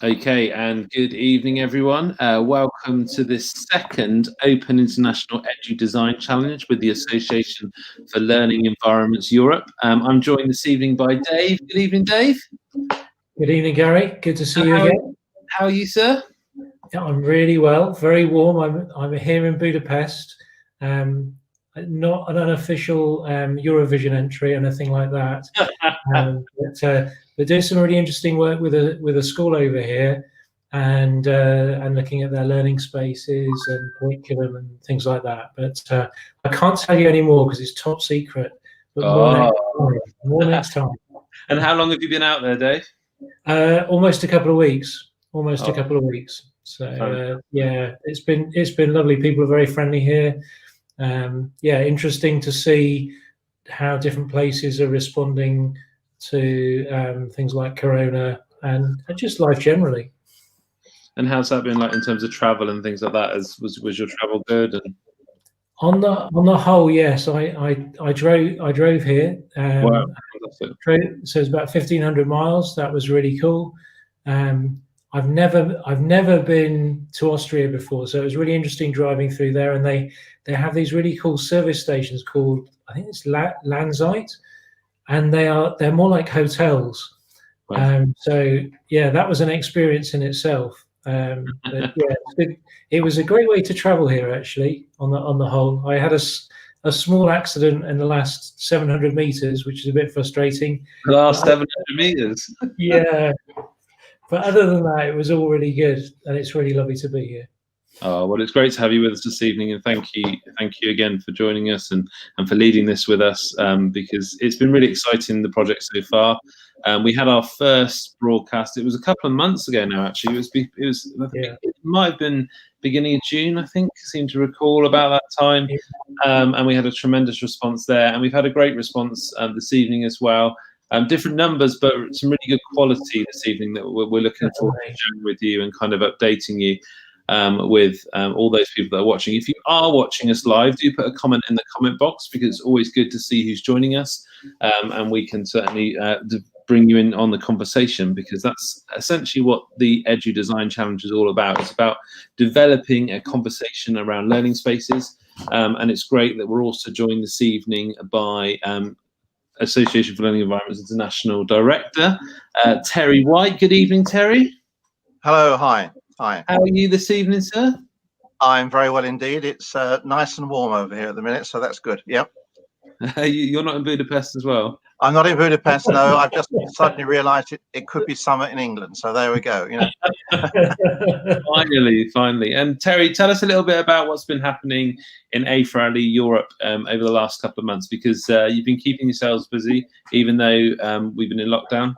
Okay, and good evening, everyone. Welcome to this second Open International Edu Design Challenge with the Association for Learning Environments Europe. I'm joined this evening by Dave. Good evening, Dave. Good evening, Gary. Good to see you again. How are you, sir? Yeah, I'm really well. Very warm. I'm here in Budapest. Not an unofficial Eurovision entry or anything like that. But we're doing some really interesting work with a school over here, and looking at their learning spaces and curriculum and things like that. But I can't tell you anymore because it's top secret. But more next time. And how long have you been out there, Dave? Almost a couple of weeks. A couple of weeks. So yeah, it's been lovely. People are very friendly here. Yeah, interesting to see how different places are responding to things like Corona and just life generally. And how's that been like in terms of travel and things like that? Was your travel good? And on the whole, yes. I drove here. Wow. So it's about 1,500 miles. That was really cool. I've never been to Austria before, so it was really interesting driving through there. And they have these really cool service stations called, I think it's Landzeit, and they're more like hotels. Wow. So yeah, that was an experience in itself. But yeah, it was a great way to travel here, actually. On the whole, I had a small accident in the last 700 meters, which is a bit frustrating. The last 700 meters. Yeah. But other than that, it was all really good, and it's really lovely to be here. Oh, well, it's great to have you with us this evening, and thank you again for joining us and for leading this with us, because it's been really exciting, the project so far. We had our first broadcast. It was a couple of months ago now, actually. It might have been beginning of June, I think. I seem to recall about that time, and we had a tremendous response there, and we've had a great response this evening as well. Different numbers, but some really good quality this evening that we're looking forward to sharing with you and kind of updating you with all those people that are watching. If you are watching us live, do put a comment in the comment box, because it's always good to see who's joining us, and we can certainly bring you in on the conversation, because that's essentially what the Edu Design Challenge is all about. It's about developing a conversation around learning spaces, and it's great that we're also joined this evening by Association for Learning Environments International Director, Terry White. Good evening, Terry. Hello, hi. How are you this evening, sir? I'm very well indeed. It's nice and warm over here at the minute, so that's good. Yep. You're not in Budapest as well? I'm not in Budapest, no. I've just suddenly realised it could be summer in England, so there we go. You know. Finally. And Terry, tell us a little bit about what's been happening in A4LE Europe over the last couple of months, because you've been keeping yourselves busy, even though we've been in lockdown.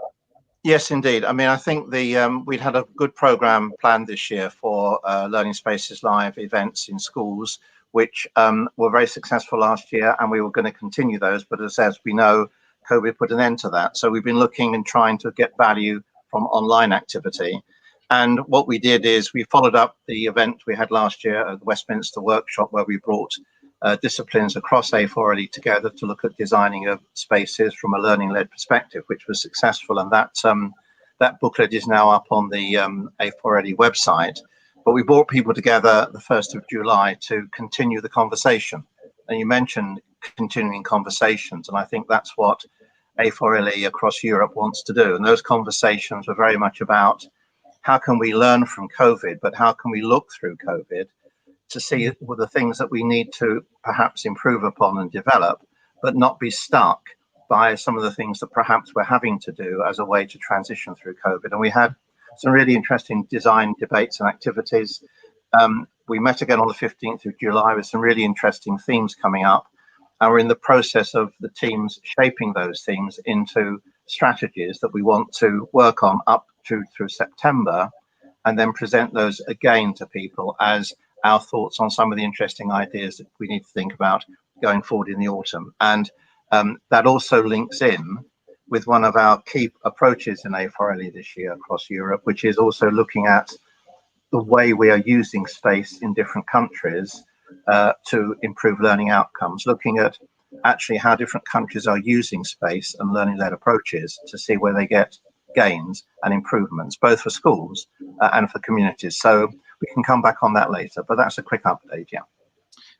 Yes, indeed. I mean, I think we'd had a good programme planned this year for Learning Spaces Live events in schools, which were very successful last year, and we were going to continue those. But as we know, COVID put an end to that. So we've been looking and trying to get value from online activity. And what we did is we followed up the event we had last year at the Westminster workshop, where we brought disciplines across A4LE together to look at designing of spaces from a learning-led perspective, which was successful. And that booklet is now up on the A4LE website. But we brought people together the 1st of July to continue the conversation. And you mentioned continuing conversations, and I think that's what A4LE across Europe wants to do. And those conversations were very much about how can we learn from COVID, but how can we look through COVID to see what the things that we need to perhaps improve upon and develop, but not be stuck by some of the things that perhaps we're having to do as a way to transition through COVID. And we had some really interesting design debates and activities. We met again on the 15th of July with some really interesting themes coming up. And we're in the process of the teams shaping those themes into strategies that we want to work on up through September, and then present those again to people as our thoughts on some of the interesting ideas that we need to think about going forward in the autumn. And that also links in with one of our key approaches in A4LE this year across Europe, which is also looking at the way we are using space in different countries to improve learning outcomes, looking at actually how different countries are using space and learning-led approaches to see where they get gains and improvements, both for schools, and for communities. So we can come back on that later, but that's a quick update, yeah.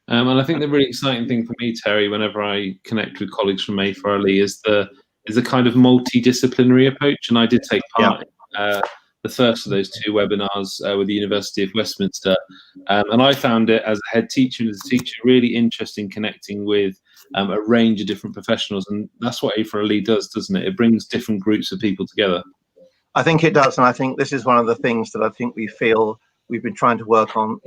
And I think the really exciting thing for me, Terry, whenever I connect with colleagues from A4LE, is the kind of multidisciplinary approach. And I did take part in the first of those 2 webinars with the University of Westminster, and I found it as a head teacher and as a teacher really interesting connecting with a range of different professionals, and that's what A4LE does, doesn't it? It brings different groups of people together. I think it does, and I think this is one of the things that I think we feel we've been trying to work on,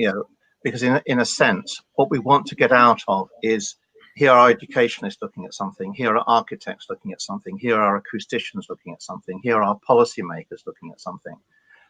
because in a sense, what we want to get out of is, here are educationists looking at something, here are architects looking at something, here are acousticians looking at something, here are policymakers looking at something,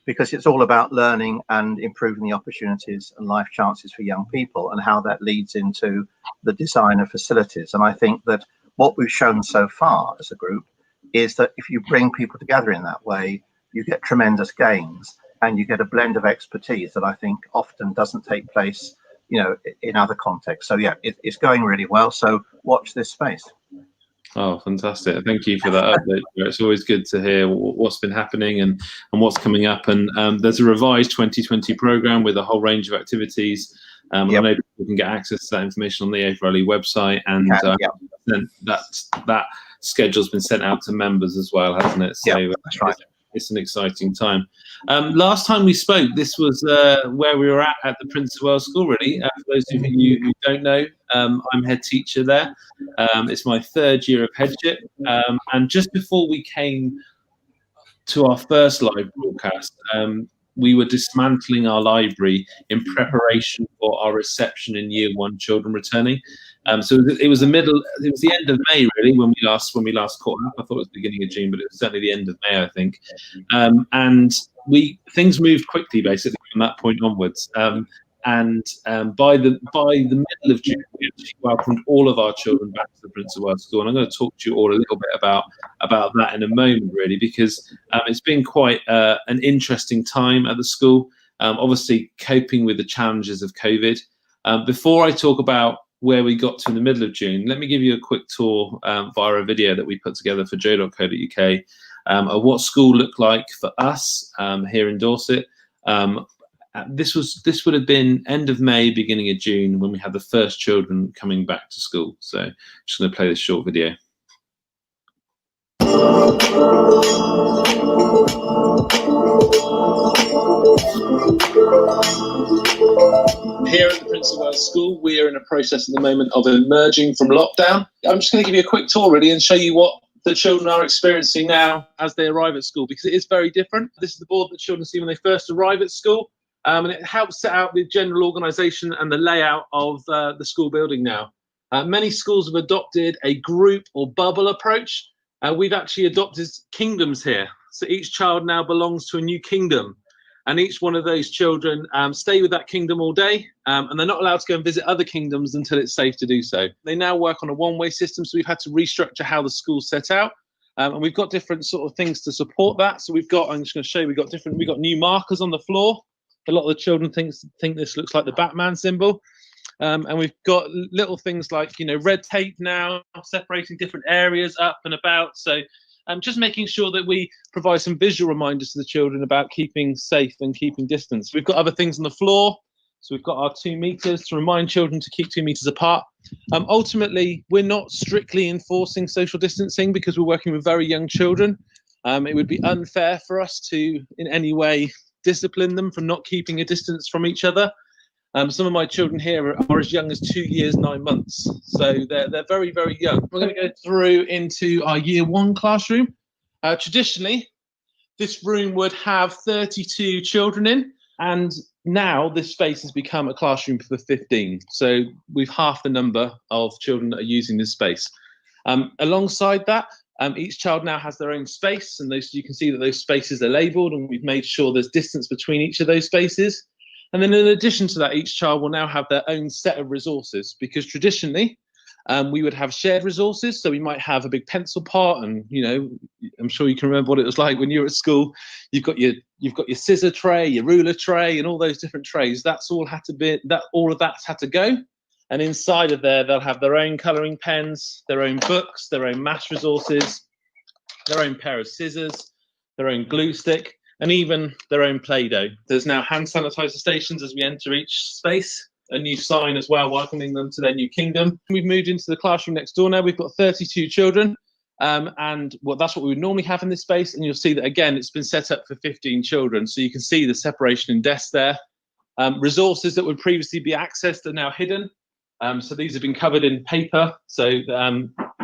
because it's all about learning and improving the opportunities and life chances for young people and how that leads into the design of facilities. And I think that what we've shown so far as a group is that if you bring people together in that way, you get tremendous gains and you get a blend of expertise that I think often doesn't take place, in other contexts. So yeah, it's going really well. So watch this space. Oh, fantastic. Thank you for that update. It's always good to hear what's been happening and what's coming up. And there's a revised 2020 programme with a whole range of activities. I know people can get access to that information on the A4LE website. And that schedule's been sent out to members as well, hasn't it? So yeah, that's right. It's an exciting time. Last time we spoke, this was where we were at the Prince of Wales School, really. For those of you who don't know, I'm head teacher there. It's my 3rd year of headship. And just before we came to our first live broadcast, we were dismantling our library in preparation for our reception in Year 1 children returning. So it was the end of May really when we last caught up. I thought it was the beginning of June, but it was certainly the end of May, I think. And things moved quickly basically from that point onwards. And by the middle of June, we actually welcomed all of our children back to the Prince of Wales School. And I'm going to talk to you all a little bit about that in a moment, really, because it's been quite an interesting time at the school, obviously coping with the challenges of COVID. Before I talk about where we got to in the middle of June, let me give you a quick tour via a video that we put together for joe.co.uk of what school looked like for us here in Dorset. This would have been end of May, beginning of June when we had the first children coming back to school. So I'm just going to play this short video. Here at the Prince of Wales School, we are in a process at the moment of emerging from lockdown. I'm just going to give you a quick tour really and show you what the children are experiencing now as they arrive at school, because it is very different. This is the board that children see when they first arrive at school. And it helps set out the general organisation and the layout of the school building now. Many schools have adopted a group or bubble approach. We've actually adopted kingdoms here. So each child now belongs to a new kingdom. And each one of those children stay with that kingdom all day. And they're not allowed to go and visit other kingdoms until it's safe to do so. They now work on a one-way system. So we've had to restructure how the school's set out. And we've got different sort of things to support that. So I'm just going to show you, we've got new markers on the floor. A lot of the children think this looks like the Batman symbol. And we've got little things like, red tape now, separating different areas up and about. So just making sure that we provide some visual reminders to the children about keeping safe and keeping distance. We've got other things on the floor. So we've got our 2 meters to remind children to keep 2 meters apart. Ultimately, we're not strictly enforcing social distancing because we're working with very young children. It would be unfair for us to in any way discipline them for not keeping a distance from each other. Some of my children here are as young as 2 years, 9 months. So they're very, very young. We're going to go through into our Year 1 classroom. Traditionally, this room would have 32 children in, and now this space has become a classroom for 15. So we've halved the number of children that are using this space. Alongside that, each child now has their own space, and you can see that those spaces are labelled, and we've made sure there's distance between each of those spaces. And then in addition to that, each child will now have their own set of resources, because traditionally we would have shared resources. So we might have a big pencil pot, and I'm sure you can remember what it was like when you were at school. You've got your scissor tray, your ruler tray, and all those different trays. All of that's had to go. And inside of there, they'll have their own colouring pens, their own books, their own maths resources, their own pair of scissors, their own glue stick. and even their own Play-Doh. There's now hand sanitizer stations as we enter each space. A new sign as well, welcoming them to their new kingdom. We've moved into the classroom next door now. We've got 32 children, and that's what we would normally have in this space. And you'll see that, again, it's been set up for 15 children. So you can see the separation in desks there. Resources that would previously be accessed are now hidden. So these have been covered in paper. So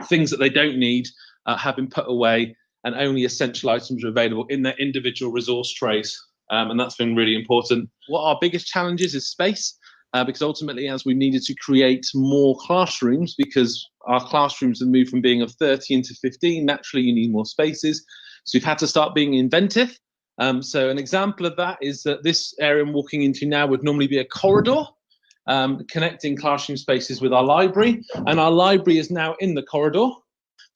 things that they don't need have been put away, and only essential items are available in their individual resource trays. And that's been really important. What our biggest challenges is space, because ultimately, as we needed to create more classrooms, because our classrooms have moved from being of 30 into 15, naturally you need more spaces. So we've had to start being inventive. So an example of that is that this area I'm walking into now would normally be a corridor, connecting classroom spaces with our library, and our library is now in the corridor.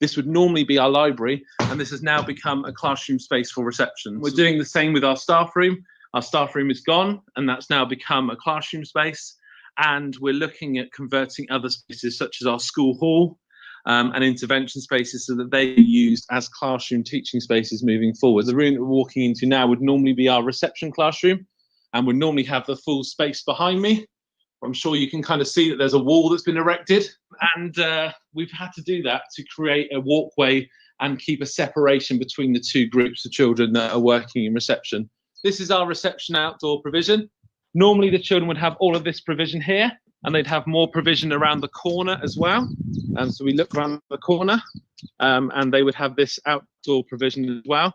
This would normally be our library, and this has now become a classroom space for reception. We're doing the same with our staff room. Our staff room is gone, and that's now become a classroom space. And we're looking at converting other spaces, such as our school hall and intervention spaces, so that they are used as classroom teaching spaces moving forward. The room that we're walking into now would normally be our reception classroom, and would normally have the full space behind me. I'm sure you can kind of see that there's a wall that's been erected, and we've had to do that to create a walkway and keep a separation between the two groups of children that are working in reception. This is our reception outdoor provision. Normally the children would have all of this provision here, and they'd have more provision around the corner as well. So we look around the corner, and they would have this outdoor provision as well.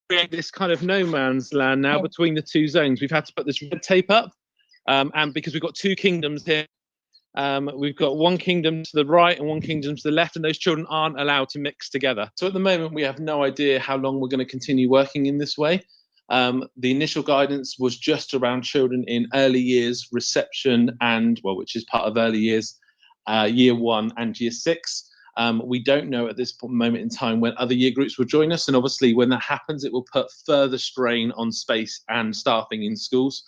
Create this kind of no man's land now between the two zones. We've had to put this red tape up. And because we've got two kingdoms here, we've got one kingdom to the right and one kingdom to the left, and those children aren't allowed to mix together. So at the moment, we have no idea how long we're going to continue working in this way. The initial guidance was just around children in early years, reception, and, well, which is part of early years, year 1 and year 6. We don't know at this moment in time when other year groups will join us, and obviously when that happens, it will put further strain on space and staffing in schools.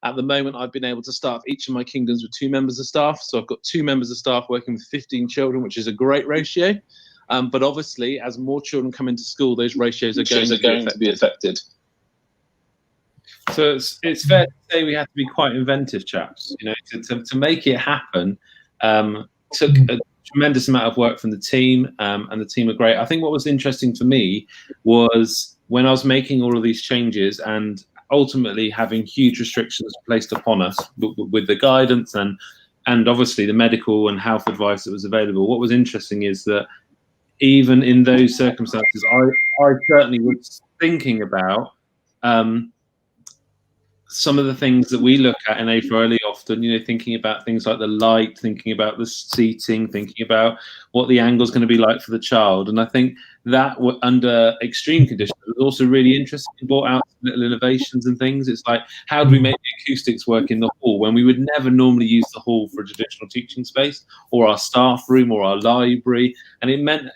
At the moment, I've been able to staff each of my kingdoms with 2 members of staff. So I've got 2 members of staff working with 15 children, which is a great ratio. But obviously, as more children come into school, those ratios are going to be affected. So it's fair to say we have to be quite inventive, chaps. You know, to make it happen took a tremendous amount of work from the team, and the team are great. I think what was interesting for me was when I was making all of these changes and ultimately having huge restrictions placed upon us with the guidance and obviously the medical and health advice that was available. What was interesting is that even in those circumstances, I certainly was thinking about some of the things that we look at in A4LE often, you know, thinking about things like the light, thinking about the seating, thinking about what the angle is going to be like for the child. And I think that under extreme conditions was also really interesting. It brought out little innovations and things. It's like, how do we make the acoustics work in the hall when we would never normally use the hall for a traditional teaching space, or our staff room, or our library? And it meant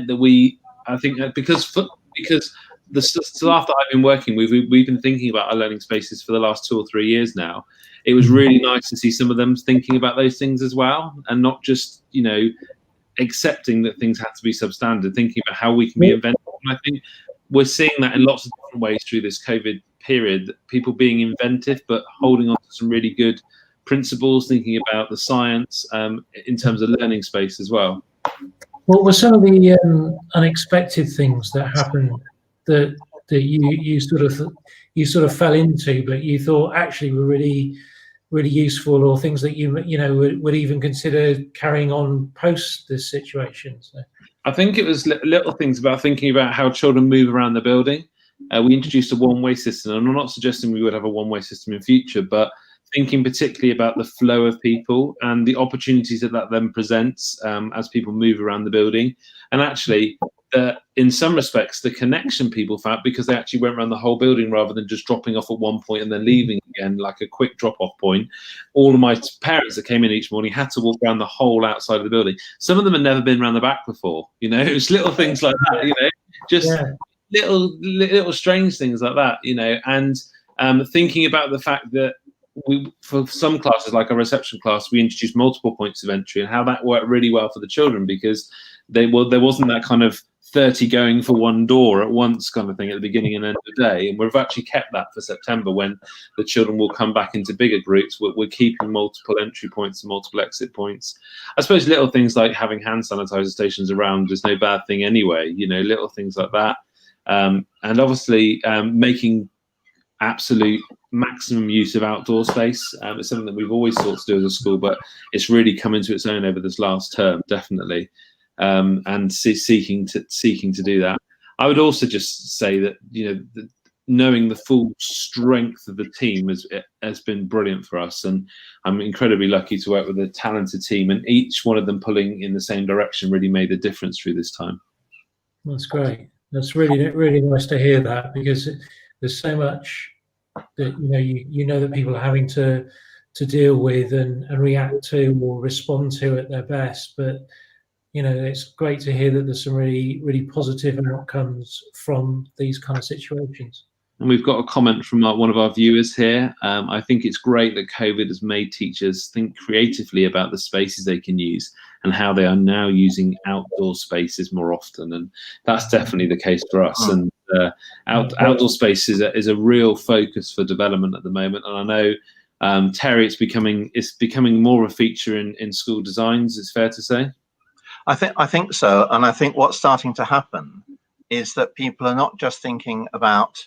that we, I think, because the staff that I've been working with, we've been thinking about our learning spaces for the last 2 or 3 years now. It was really nice to see some of them thinking about those things as well, and not just, you know, accepting that things have to be substandard, thinking about how we can be inventive. And I think we're seeing that in lots of different ways through this COVID period, people being inventive, but holding on to some really good principles, thinking about the science in terms of learning space as well. What were some of the unexpected things that happened that you sort of fell into, but you thought actually were really useful, or things that you would even consider carrying on post this situation? So I think it was little things about thinking about how children move around the building. We introduced a one-way system, and I'm not suggesting we would have a one-way system in future, but thinking particularly about the flow of people and the opportunities that then presents as people move around the building. And actually, in some respects, the connection people found, because they actually went around the whole building rather than just dropping off at one point and then leaving again, like a quick drop-off point. All of my parents that came in each morning had to walk around the whole outside of the building. Some of them had never been around the back before. You know, it was little things like that. You know, just little strange things like that. You know, and thinking about the fact that for some classes, like a reception class, we introduced multiple points of entry, and how that worked really well for the children, because there wasn't that kind of 30 going for one door at once kind of thing at the beginning and end of the day. And we've actually kept that for September, when the children will come back into bigger groups. We're keeping multiple entry points and multiple exit points. I suppose little things like having hand sanitizer stations around is no bad thing anyway, you know, little things like that. And obviously making absolute maximum use of outdoor space. It's something that we've always sought to do as a school, but it's really come into its own over this last term, definitely. And seeking to do that. I would also just say that, you know, knowing the full strength of the team has been brilliant for us, and I'm incredibly lucky to work with a talented team, and each one of them pulling in the same direction really made a difference through this time. That's great. That's really nice to hear that, because there's so much that you know that people are having to deal with and react to or respond to at their best, but you know, it's great to hear that there's some really positive outcomes from these kind of situations. And we've got a comment from one of our viewers here. I think it's great that COVID has made teachers think creatively about the spaces they can use and how they are now using outdoor spaces more often. And that's definitely the case for us. And outdoor space is a real focus for development at the moment. And I know, Terry, it's becoming more of a feature in school designs, it's fair to say. I think so. And I think what's starting to happen is that people are not just thinking about,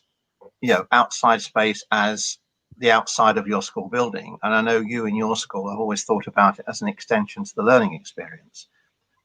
you know, outside space as the outside of your school building. And I know you in your school have always thought about it as an extension to the learning experience.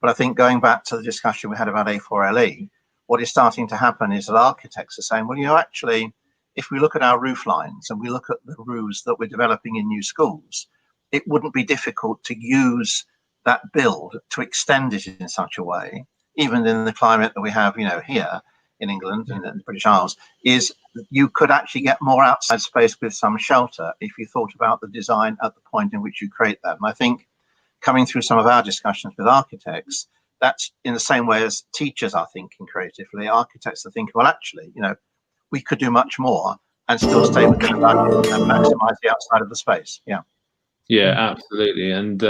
But I think going back to the discussion we had about A4LE, what is starting to happen is that architects are saying, well, you know, actually, if we look at our roof lines and we look at the roofs that we're developing in new schools, it wouldn't be difficult to use that build to extend it in such a way, even in the climate that we have, you know, here in England and in the British Isles, is you could actually get more outside space with some shelter if you thought about the design at the point in which you create that. And I think coming through some of our discussions with architects, that's in the same way as teachers are thinking creatively, architects are thinking, well, actually, you know, we could do much more and still stay within a budget and maximize the outside of the space. Yeah. Yeah, absolutely. And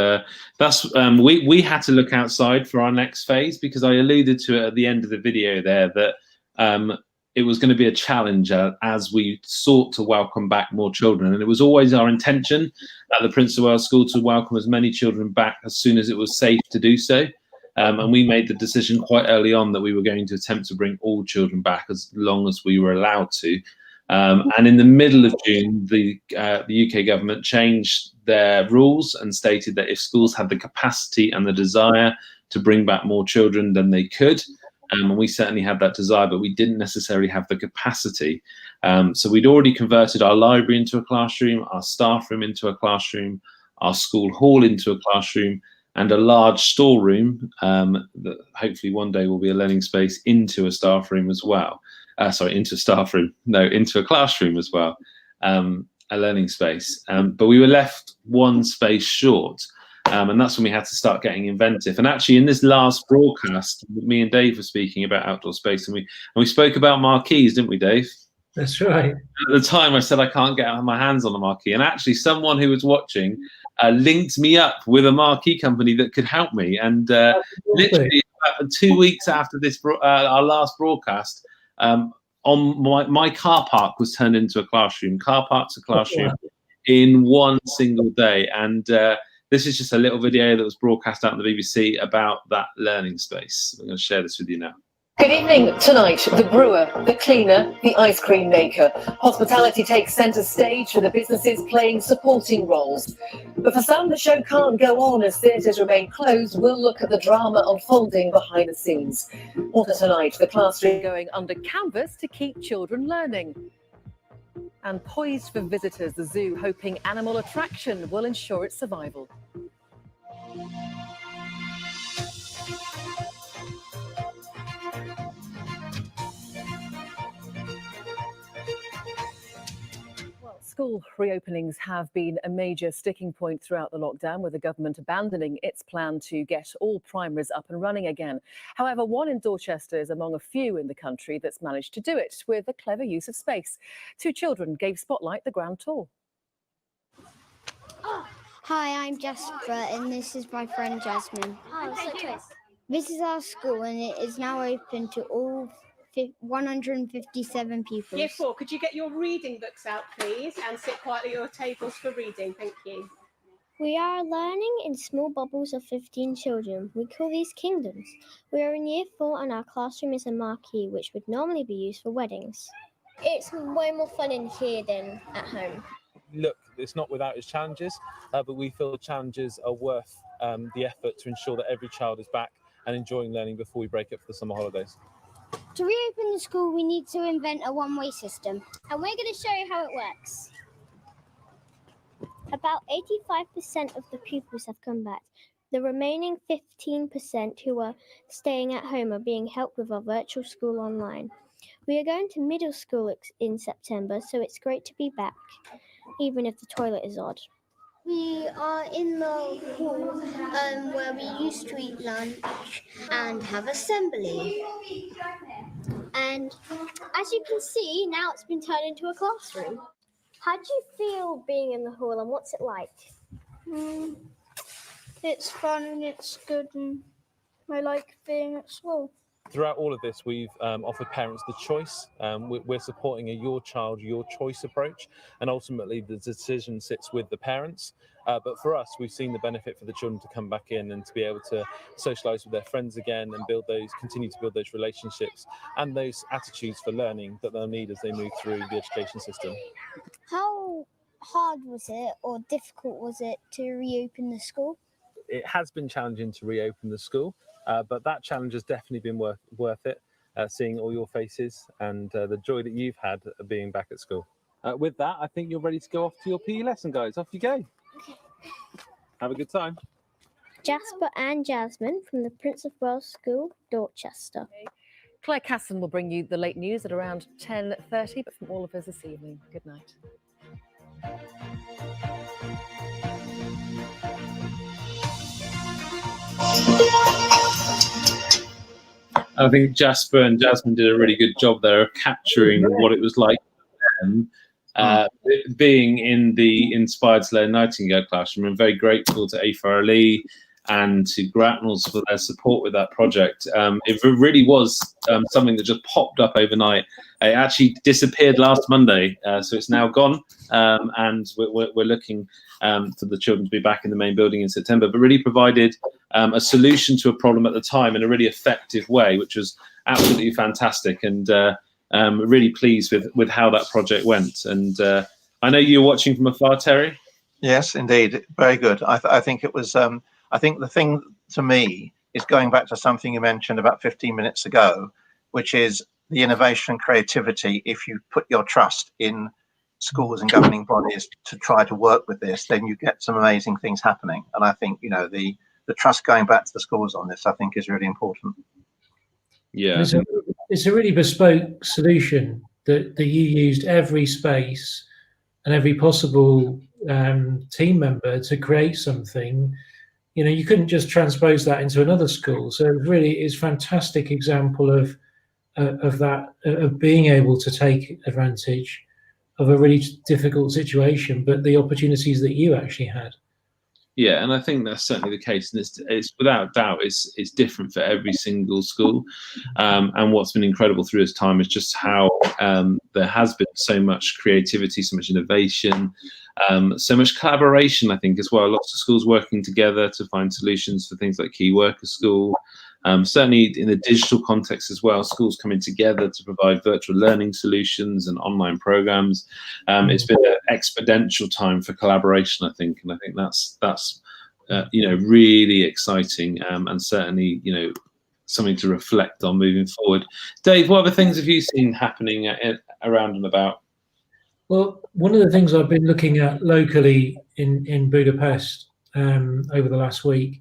that's we had to look outside for our next phase, because I alluded to it at the end of the video there that it was going to be a challenge as we sought to welcome back more children. And it was always our intention at the Prince of Wales School to welcome as many children back as soon as it was safe to do so. And we made the decision quite early on that we were going to attempt to bring all children back as long as we were allowed to. And in the middle of June, the UK government changed their rules and stated that if schools had the capacity and the desire to bring back more children, then they could. And we certainly had that desire, but we didn't necessarily have the capacity. So we'd already converted our library into a classroom, our staff room into a classroom, our school hall into a classroom, and a large storeroom that hopefully one day will be a learning space into a staff room as well. Into a classroom as well, a learning space. But we were left one space short. And that's when we had to start getting inventive. And actually, in this last broadcast, me and Dave were speaking about outdoor space, and we spoke about marquees, didn't we, Dave? That's right. At the time, I said I can't get my hands on a marquee, and actually, someone who was watching linked me up with a marquee company that could help me. And literally, 2 weeks after this, our last broadcast, on my car park was turned into a classroom. Car park's a classroom in one single day, and this is just a little video that was broadcast out on the BBC about that learning space. I'm going to share this with you now. Good evening. Tonight, the brewer, the cleaner, the ice cream maker. Hospitality takes centre stage for the businesses playing supporting roles. But for some, the show can't go on as theatres remain closed. We'll look at the drama unfolding behind the scenes. Also tonight, the classroom going under canvas to keep children learning. And poised for visitors, the zoo hoping animal attraction will ensure its survival. School reopenings have been a major sticking point throughout the lockdown, with the government abandoning its plan to get all primaries up and running again. However, one in Dorchester is among a few in the country that's managed to do it with a clever use of space. 2 children gave Spotlight the grand tour. Hi, I'm Jasper and this is my friend Jasmine. Oh, so twist. This is our school, and it is now open to all 157 pupils. Year 4, could you get your reading books out, please, and sit quietly at your tables for reading? Thank you. We are learning in small bubbles of 15 children. We call these kingdoms. We are in year 4, and our classroom is a marquee, which would normally be used for weddings. It's way more fun in here than at home. Look, it's not without its challenges, but we feel the challenges are worth the effort to ensure that every child is back and enjoying learning before we break up for the summer holidays. To reopen the school, we need to invent a one-way system, and we're going to show you how it works. About 85% of the pupils have come back. The remaining 15% who are staying at home are being helped with our virtual school online. We are going to middle school in September, so it's great to be back, even if the toilet is odd. We are in the hall where we used to eat lunch and have assembly. And as you can see, now it's been turned into a classroom. How do you feel being in the hall, and what's it like? It's fun and it's good, and I like being at school. Throughout all of this, we've offered parents the choice. We're supporting a your child, your choice approach, and ultimately the decision sits with the parents. But for us, we've seen the benefit for the children to come back in and to be able to socialise with their friends again and continue to build those relationships and those attitudes for learning that they'll need as they move through the education system. How hard was it or difficult was it to reopen the school? It has been challenging to reopen the school, but that challenge has definitely been worth it, seeing all your faces and the joy that you've had being back at school. With that, I think you're ready to go off to your PE lesson, guys. Off you go. Okay. Have a good time. Jasper and Jasmine from the Prince of Wales School, Dorchester. Claire Casson will bring you the late news at around 10:30, but from all of us this evening, good night. I think Jasper and Jasmine did a really good job there of capturing what it was like for them, being in the Inspired Slayer Nightingale classroom. I'm very grateful to A4LE and to Gratnels for their support with that project. It really was something that just popped up overnight. It actually disappeared last Monday, so it's now gone, and we're looking for the children to be back in the main building in September, but really provided a solution to a problem at the time in a really effective way, which was absolutely fantastic, and really pleased with how that project went. And I know you're watching from afar, Terry. Yes, indeed, very good. I think it was. I think the thing to me is going back to something you mentioned about 15 minutes ago, which is the innovation and creativity. If you put your trust in schools and governing bodies to try to work with this, then you get some amazing things happening. And I think, you know, the trust going back to the schools on this, I think, is really important. Yeah, it's a really bespoke solution that you used every space and every possible team member to create something. You know, you couldn't just transpose that into another school. So it really is a fantastic example of that, of being able to take advantage of a really difficult situation, but the opportunities that you actually had. Yeah, and I think that's certainly the case, and it's without doubt it's different for every single school. And what's been incredible through this time is just how there has been so much creativity, so much innovation, so much collaboration, I think, as well. Lots of schools working together to find solutions for things like Key Worker School. Certainly in the digital context as well, schools coming together to provide virtual learning solutions and online programs. It's been an exponential time for collaboration, I think, and I think that's you know, really exciting, and certainly, you know, something to reflect on moving forward. Dave, what other things have you seen happening around and about? Well, one of the things I've been looking at locally in Budapest over the last week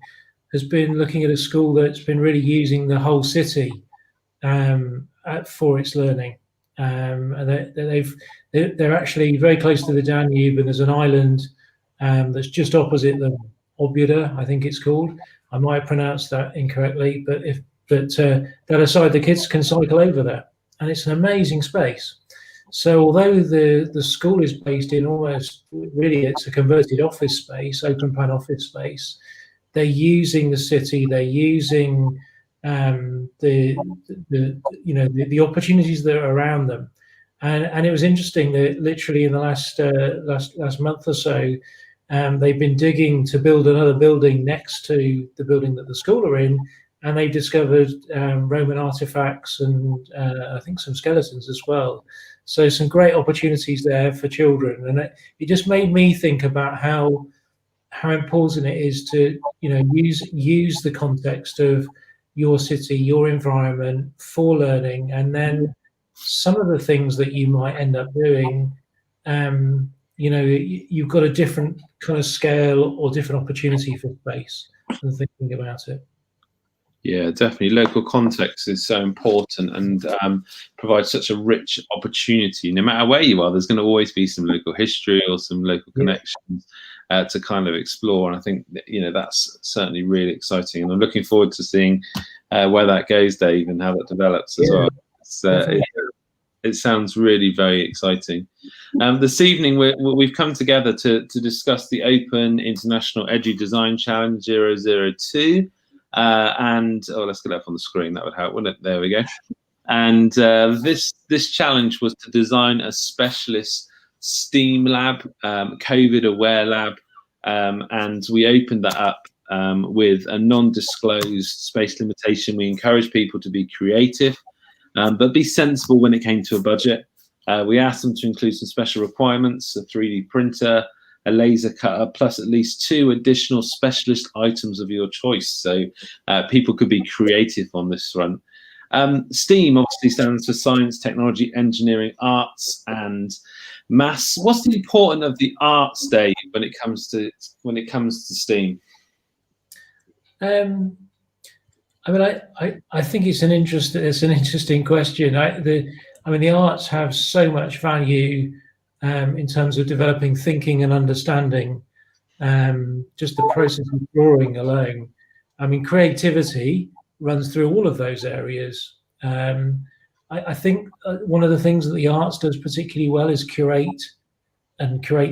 has been looking at a school that's been really using the whole city for its learning. And they're actually very close to the Danube, and there's an island that's just opposite them, Obuda, I think it's called. I might pronounce that incorrectly, but that aside, the kids can cycle over there, and it's an amazing space. So although the school is based in almost, really, it's a converted office space, open plan office space, they're using the city, they're using the opportunities that are around them. And it was interesting that literally in the last month or so, they've been digging to build another building next to the building that the school are in, and they discovered Roman artifacts and I think some skeletons as well. So some great opportunities there for children, and it just made me think about how important it is to use the context of your city, your environment for learning, and then some of the things that you might end up doing, you've got a different kind of scale or different opportunity for space and thinking about it. Yeah, definitely. Local context is so important and provides such a rich opportunity. No matter where you are, there's going to always be some local history or some local connections to kind of explore. And I think that's certainly really exciting. And I'm looking forward to seeing where that goes, Dave, and how that develops as well. It sounds really very exciting. This evening, we've come together to discuss the Open International Edu Design Challenge 002. Let's get that up on the screen. That would help, wouldn't it? There we go. And this challenge was to design a specialist S.T.E.A.M lab, COVID-Aware Lab, and we opened that up with a non-disclosed space limitation. We encourage people to be creative, but be sensible when it came to a budget. We asked them to include some special requirements: a 3D printer, a laser cutter, plus at least 2 additional specialist items of your choice. So people could be creative on this front. STEAM obviously stands for science, technology, engineering, arts, and maths. What's the importance of the arts, Dave, when it comes to STEAM? I think it's an interesting question. The arts have so much value in terms of developing thinking and understanding, just the process of drawing alone. Creativity runs through all of those areas. I think one of the things that the arts does particularly well is curate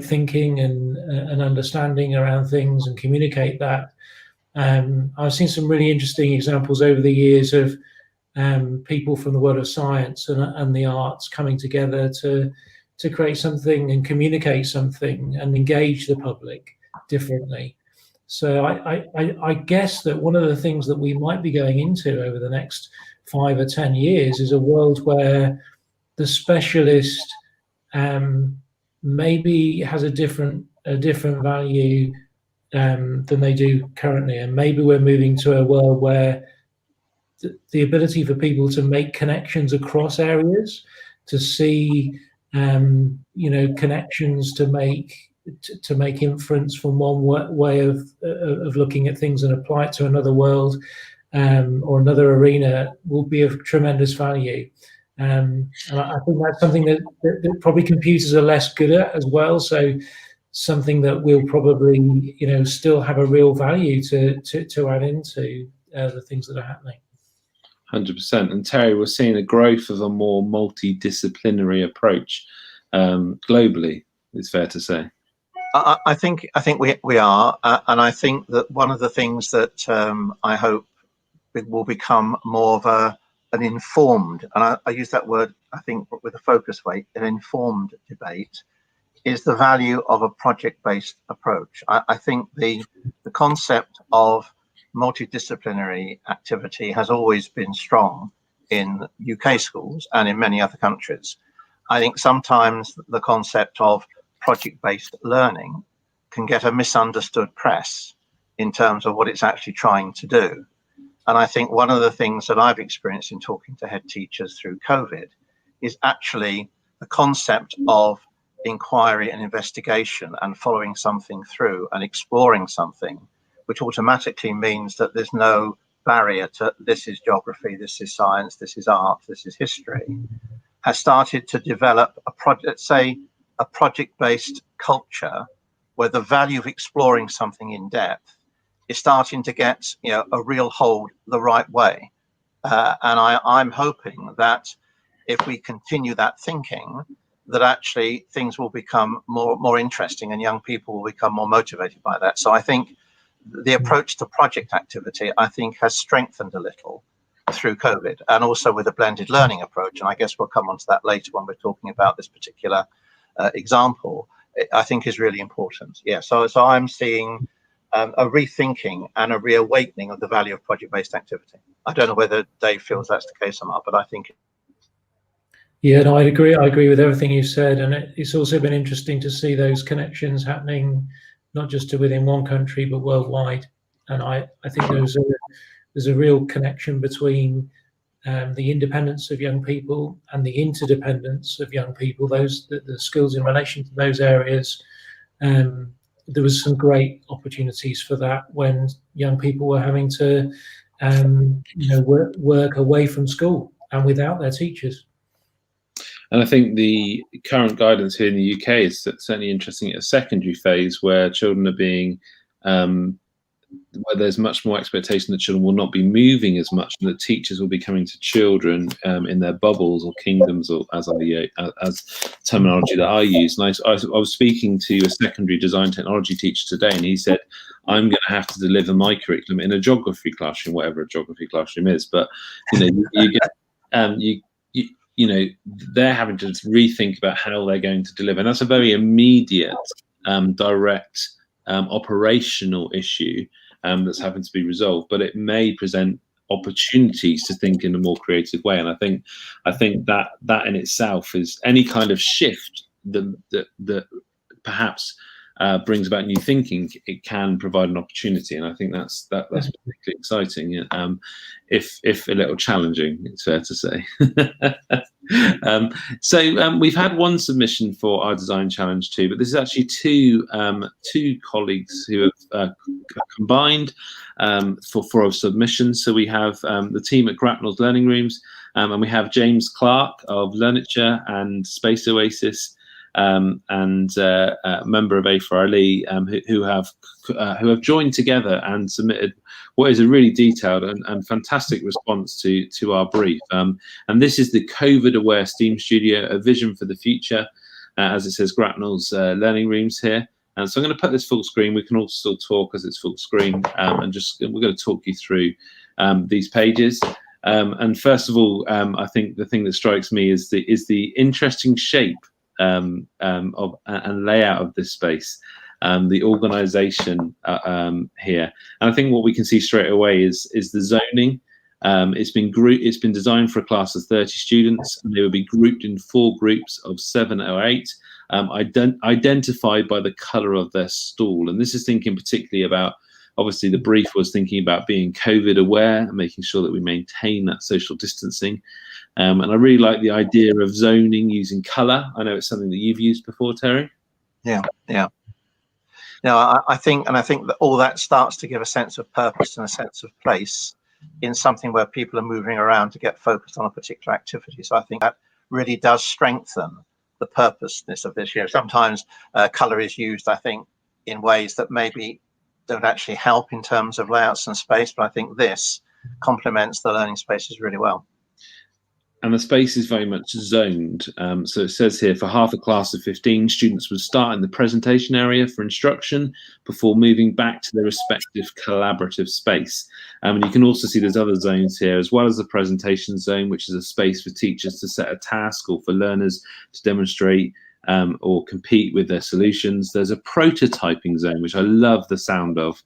thinking and understanding around things and communicate that. I've seen some really interesting examples over the years of people from the world of science and the arts coming together to create something and communicate something and engage the public differently. So I guess that one of the things that we might be going into over the next 5 or 10 years is a world where the specialist maybe has a different value than they do currently, and maybe we're moving to a world where the ability for people to make connections across areas, to see connections, to make inference from one way of looking at things and apply it to another world or another arena will be of tremendous value. And I think that's something that probably computers are less good at as well. So something that will probably still have a real value to add into the things that are happening. 100%. And Terry, we're seeing a growth of a more multidisciplinary approach globally, it's fair to say. I think we are, and I think that one of the things that I hope it will become more of an informed, and I use that word, I think, with a focus weight, an informed debate, is the value of a project-based approach. I think the concept of multidisciplinary activity has always been strong in UK schools and in many other countries. I think sometimes the concept of project-based learning can get a misunderstood press in terms of what it's actually trying to do. And I think one of the things that I've experienced in talking to head teachers through COVID is actually the concept of inquiry and investigation and following something through and exploring something, which automatically means that there's no barrier to this is geography, this is science, this is art, this is history, has started to develop a project-based culture where the value of exploring something in depth is starting to get a real hold the right way. And I'm hoping that if we continue that thinking, that actually things will become more interesting and young people will become more motivated by that. So I think the approach to project activity, I think, has strengthened a little. through COVID, and also with a blended learning approach. And I guess we'll come on to that later when we're talking about this particular example, I think is really important. Yeah, so I'm seeing a rethinking and a reawakening of the value of project-based activity. I don't know whether Dave feels that's the case or not, but I think. Yeah, no, I agree with everything you said, and it's also been interesting to see those connections happening, not just to within one country but worldwide. And I think there's a real connection between the independence of young people and the interdependence of young people. The skills in relation to those areas. There was some great opportunities for that when young people were having to, work away from school and without their teachers. And I think the current guidance here in the UK is certainly interesting at a secondary phase where children are being, where there's much more expectation that children will not be moving as much, and that teachers will be coming to children in their bubbles or kingdoms, or as terminology that I use. And I was speaking to a secondary design technology teacher today, and he said, I'm going to have to deliver my curriculum in a geography classroom, whatever a geography classroom is. But they're having to rethink about how they're going to deliver, and that's a very immediate, direct, operational issue that's having to be resolved. But it may present opportunities to think in a more creative way, and I think that in itself is any kind of shift that perhaps brings about new thinking. It can provide an opportunity, and I think that's particularly exciting. If a little challenging, it's fair to say. So we've had one submission for our design challenge too, but this is actually two colleagues who have combined for submissions. So we have the team at Grapnell's Learning Rooms, and we have James Clark of Learniture and Space Oasis, and a member of A4LE, who have joined together and submitted what is a really detailed and fantastic response to our brief. And this is the COVID-Aware S.T.E.A.M Studio, a vision for the future, as it says Grapnell's Learning Rooms here. And so I'm going to put this full screen. We can all still talk as it's full screen, and we're going to talk you through these pages. And first of all, I think the thing that strikes me is the interesting shape and layout of this space, the organization here. And I think what we can see straight away is the zoning. It's been designed for a class of 30 students, and they will be grouped in 4 groups of 7 or 8, identified by the color of their stall. And this is thinking particularly about, obviously the brief was thinking about being COVID aware and making sure that we maintain that social distancing. And I really like the idea of zoning using colour. I know it's something that you've used before, Terry. Yeah. Now, I think that all that starts to give a sense of purpose and a sense of place in something where people are moving around to get focused on a particular activity. So I think that really does strengthen the purposeness of this. Sometimes colour is used, I think, in ways that maybe don't actually help in terms of layouts and space, but I think this complements the learning spaces really well. And the space is very much zoned. So it says here, for half a class of 15, students would start in the presentation area for instruction before moving back to their respective collaborative space. And you can also see there's other zones here, as well as the presentation zone, which is a space for teachers to set a task or for learners to demonstrate or compete with their solutions. There's a prototyping zone, which I love the sound of,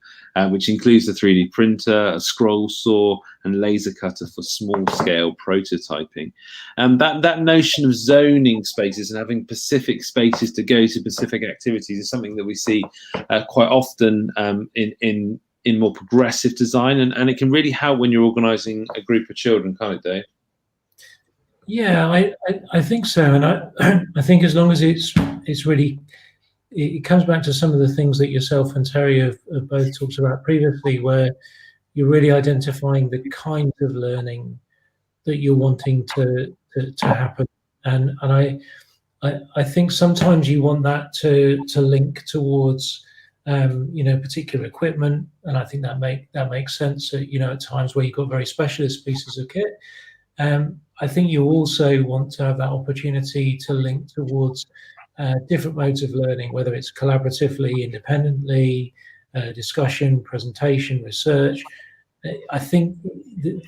which includes the 3D printer, a scroll saw, and laser cutter for small scale prototyping. That notion of zoning spaces and having specific spaces to go to specific activities is something that we see quite often in more progressive design, and it can really help when you're organising a group of children, can't it, Dave? Yeah, I think so, and I think as long as it's really, it comes back to some of the things that yourself and Terry have both talked about previously, where you're really identifying the kind of learning that you're wanting to happen, and I think sometimes you want that to link towards particular equipment, and I think that makes sense. At times where you've got very specialist pieces of kit. I think you also want to have that opportunity to link towards different modes of learning, whether it's collaboratively, independently, discussion, presentation, research. I think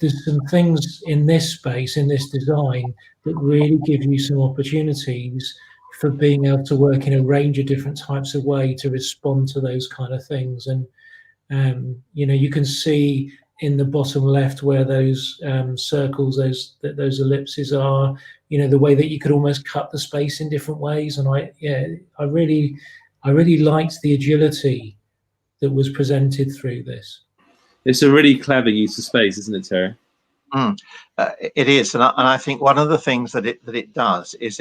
there's some things in this space, in this design, that really give you some opportunities for being able to work in a range of different types of way to respond to those kind of things. And you know, you can see in the bottom left where those circles, those ellipses are, you know, the way that you could almost cut the space in different ways. And I really liked the agility that was presented through this. It's a really clever use of space, isn't it, Terry? It is, and I think one of the things that it does is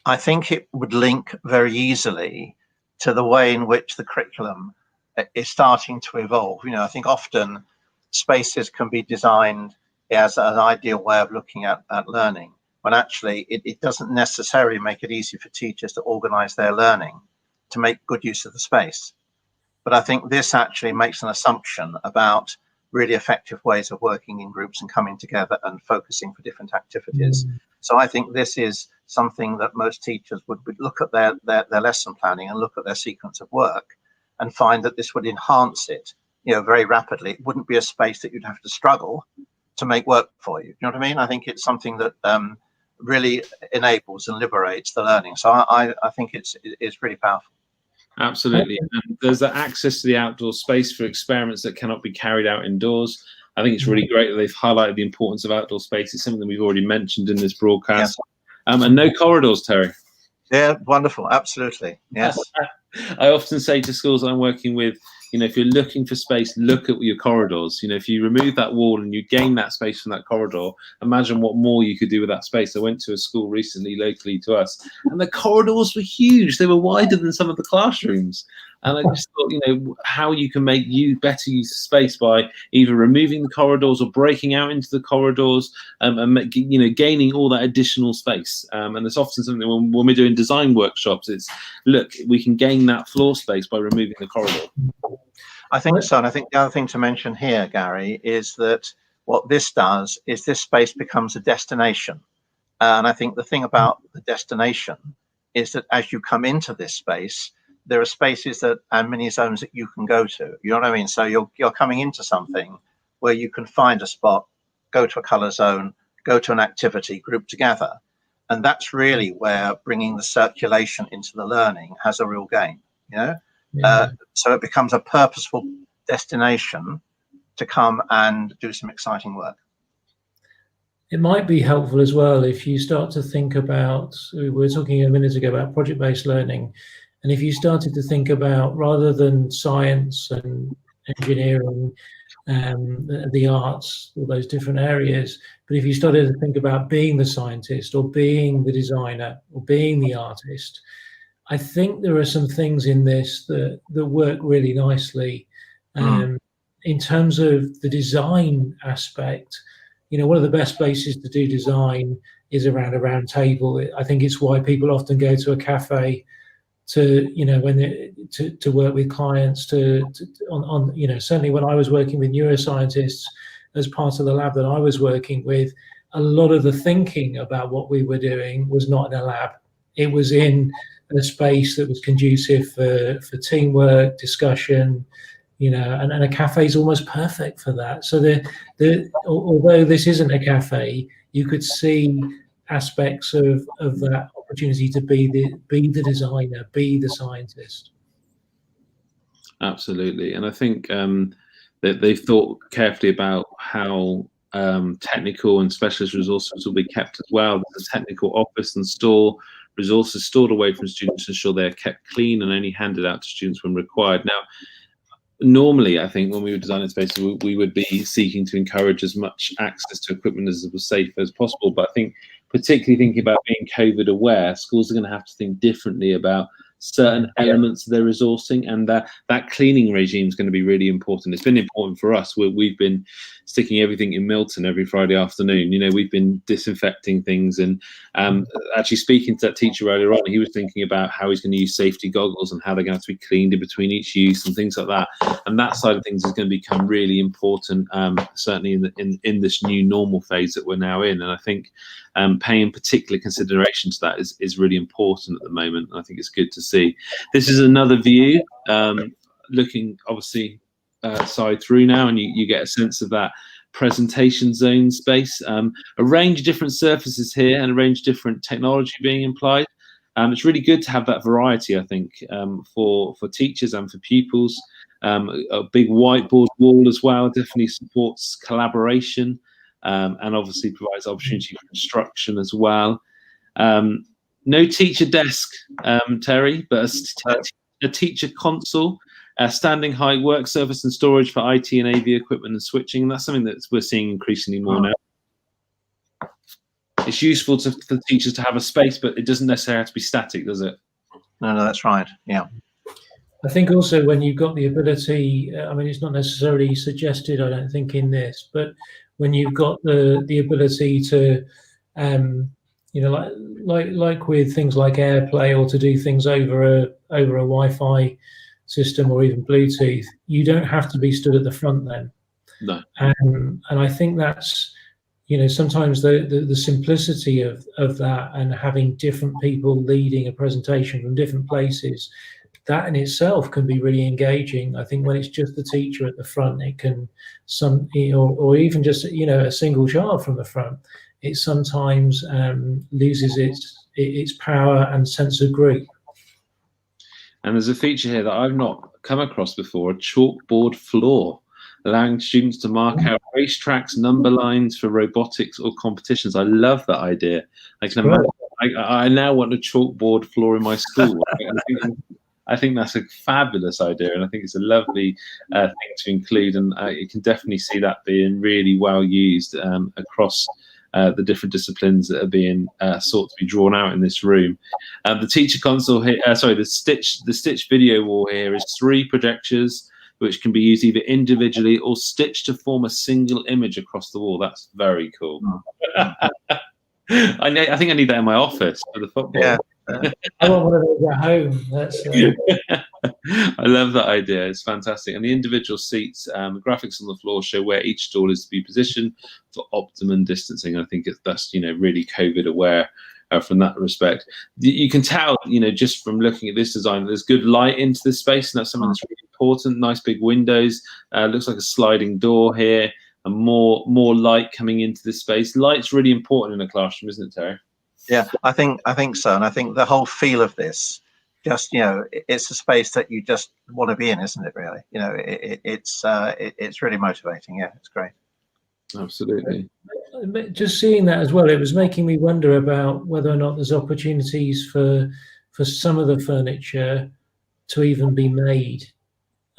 I think it would link very easily to the way in which the curriculum is starting to evolve. You know, I think often spaces can be designed as an ideal way of looking at learning, when actually it doesn't necessarily make it easy for teachers to organize their learning to make good use of the space. But I think this actually makes an assumption about really effective ways of working in groups and coming together and focusing for different activities. So I think this is something that most teachers would look at their lesson planning and look at their sequence of work and find that this would enhance it, you know, very rapidly. It wouldn't be a space that you'd have to struggle to make work for you. You know what I mean? I think it's something that really enables and liberates the learning. So I think it's really powerful. Absolutely. And there's that access to the outdoor space for experiments that cannot be carried out indoors. I think it's really great that they've highlighted the importance of outdoor space. It's something we've already mentioned in this broadcast. Yeah. And no corridors, Terry. Yeah, wonderful. Absolutely. Yes. I often say to schools I'm working with, you know, if you're looking for space, look at your corridors. You know, if you remove that wall and you gain that space from that corridor, imagine what more you could do with that space. I went to a school recently, locally to us, and the corridors were huge. They were wider than some of the classrooms. And I just thought, you know, how you can make better use of space by either removing the corridors or breaking out into the corridors and you know, gaining all that additional space. And it's often something when we're doing design workshops, it's, look, we can gain that floor space by removing the corridor. I think so. And I think the other thing to mention here, Gary, is that what this does is this space becomes a destination. And I think the thing about the destination is that as you come into this space, there are spaces and mini zones that you can go to. You know what I mean? So you're coming into something where you can find a spot, go to a color zone, go to an activity, group together. And that's really where bringing the circulation into the learning has a real gain, you know? So it becomes a purposeful destination to come and do some exciting work. It might be helpful as well if you start to think about, we were talking a minute ago about project-based learning, and if you started to think about, rather than science and engineering, the arts, all those different areas, but if you started to think about being the scientist or being the designer or being the artist, I think there are some things in this that work really nicely. In terms of the design aspect, you know, one of the best places to do design is around a round table. I think it's why people often go to a cafe to, you know, to work with clients on, you know, certainly when I was working with neuroscientists as part of the lab that I was working with, a lot of the thinking about what we were doing was not in a lab. It was in a space that was conducive for teamwork, discussion, you know, and a cafe is almost perfect for that. So although this isn't a cafe, you could see aspects of that opportunity to be the designer, be the scientist. Absolutely. And I think that they've thought carefully about how technical and specialist resources will be kept as well. There's a technical office and store, resources stored away from students to ensure they're kept clean and only handed out to students when required. Now, normally, I think when we were designing spaces, we would be seeking to encourage as much access to equipment as was safe as possible. But I think particularly thinking about being COVID aware, schools are going to have to think differently about certain elements of their resourcing, and that cleaning regime is going to be really important. It's been important for us. We've been sticking everything in Milton every Friday afternoon. You know, we've been disinfecting things, and actually speaking to that teacher earlier on, he was thinking about how he's going to use safety goggles and how they're going to have to be cleaned in between each use and things like that. And that side of things is going to become really important, certainly in this new normal phase that we're now in. And I think paying particular consideration to that is really important at the moment. And I think it's good to see. This is another view, looking obviously side through now, and you get a sense of that presentation zone space. A range of different surfaces here and a range of different technology being employed. It's really good to have that variety, I think, for teachers and for pupils. A big whiteboard wall as well definitely supports collaboration, and obviously provides opportunity for instruction as well. No teacher desk, Terry, but a teacher console, standing height work surface and storage for IT and AV equipment and switching. And that's something that we're seeing increasingly more now. It's useful for teachers to have a space, but it doesn't necessarily have to be static, does it? No, that's right. Yeah. I think also when you've got the ability, I mean, it's not necessarily suggested, I don't think, in this, but when you've got the ability to, you know, like with things like AirPlay, or to do things over a Wi-Fi system or even Bluetooth, you don't have to be stood at the front then. No. And I think that's, you know, sometimes the simplicity of that, and having different people leading a presentation from different places, that in itself can be really engaging. I think when it's just the teacher at the front, it can or even just, you know, a single child from the front, it sometimes loses its power and sense of group. And there's a feature here that I've not come across before: a chalkboard floor, allowing students to mark out racetracks, number lines for robotics or competitions. I love that idea. I can imagine. I now want a chalkboard floor in my school. I think that's a fabulous idea, and I think it's a lovely thing to include. And you can definitely see that being really well used across the different disciplines that are being sought to be drawn out in this room. The teacher console here, the stitch video wall here is 3 projectors, which can be used either individually or stitched to form a single image across the wall. That's very cool. I think I need that in my office for the football. Yeah. I want one of those at home. That's I love that idea. It's fantastic. And the individual seats, graphics on the floor show where each stall is to be positioned for optimum distancing. I think that's, you know, really COVID aware from that respect. You can tell, you know, just from looking at this design, there's good light into the space, and that's something that's really important. Nice big windows. Looks like a sliding door here, and more light coming into this space. Light's really important in a classroom, isn't it, Terry? Yeah, I think so, and I think the whole feel of this, just, you know, it's a space that you just want to be in, isn't it? Really, you know, it's really motivating. Yeah, it's great. Absolutely. Just seeing that as well, it was making me wonder about whether or not there's opportunities for some of the furniture to even be made.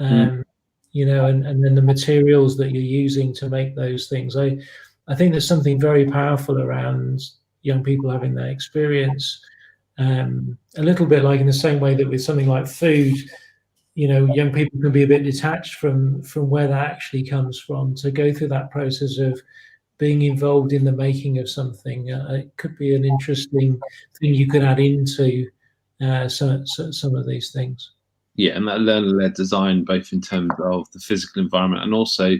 You know, and then the materials that you're using to make those things. I think there's something very powerful around young people having that experience, a little bit like in the same way that with something like food, you know, young people can be a bit detached from where that actually comes from. To go through that process of being involved in the making of something, it could be an interesting thing you could add into some of these things. Yeah, and that learner-led design, both in terms of the physical environment and also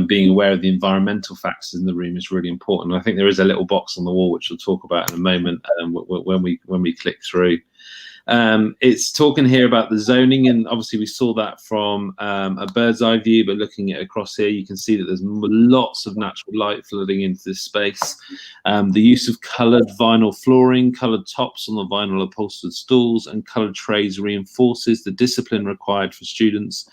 being aware of the environmental factors in the room, is really important. And I think there is a little box on the wall, which we'll talk about in a moment when we click through. It's talking here about the zoning, and obviously we saw that from a bird's eye view, but looking at across here, you can see that there's lots of natural light flooding into this space. The use of coloured vinyl flooring, coloured tops on the vinyl upholstered stools, and coloured trays reinforces the discipline required for students,